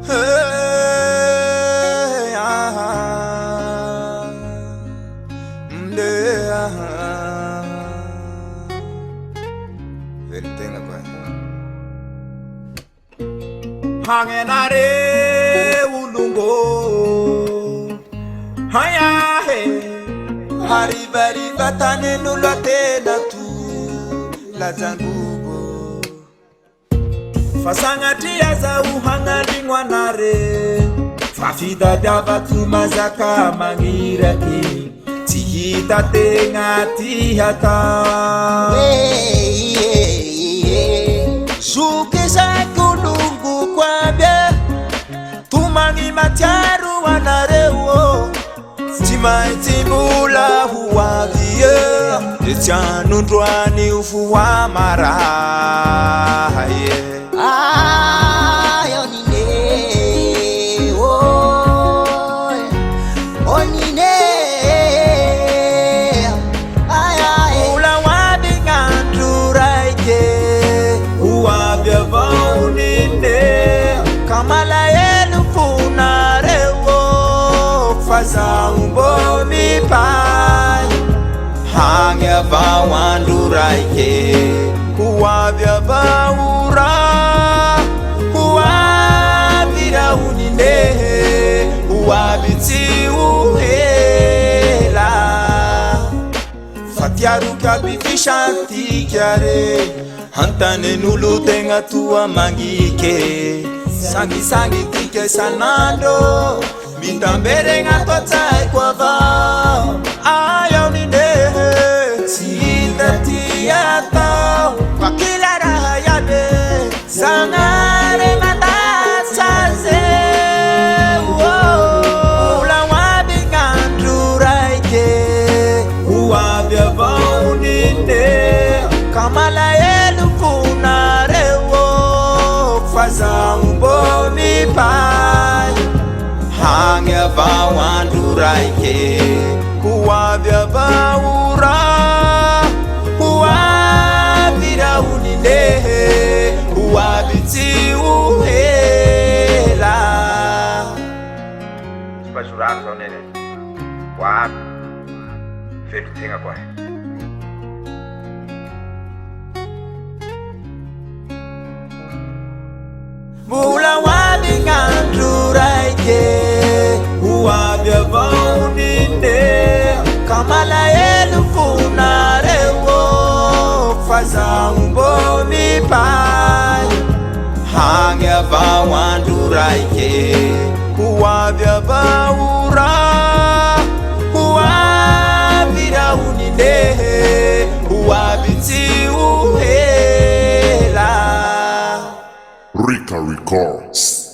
Hey, Veritenga kwa hangenare ulungo haya he haribari batane nulate na tu la zangugo fasangati ya za uhangadi ngwanare fafida dabatu mazaka mangiraki tihita tengati hata suke sa kulungu kwa bia tumangi matiaru wanarewo timaitimula huwa vie etianu ndwani ufu wa maraye Umbomi pai hangya bawanduraike kuwabya baura kuwabira unine kuwabiti uhela fatiaruka bifishanti kyare hantane nulutenga tuwa mangike sangi sangi tike sanando Mitambere ngatotai kwa vao Ayo nine Sita tiyata Kwa kila raha yade Sangare matasaze Ula wabi nganduraike Uwabya vao nine Kamala yelu kunarewo Faza umbomi pai hangya bawanduraike kuwabya baura kuwabira unine kuwabiti uhela spajuraka zao nene wapi Veritenga kwa mula wabi nganduraike uwabya baunine kamala yelu kunarewo faza umbomi pai hangya bawanduraike uwabya baura uwabira unine uwabiti uhela Rika Records.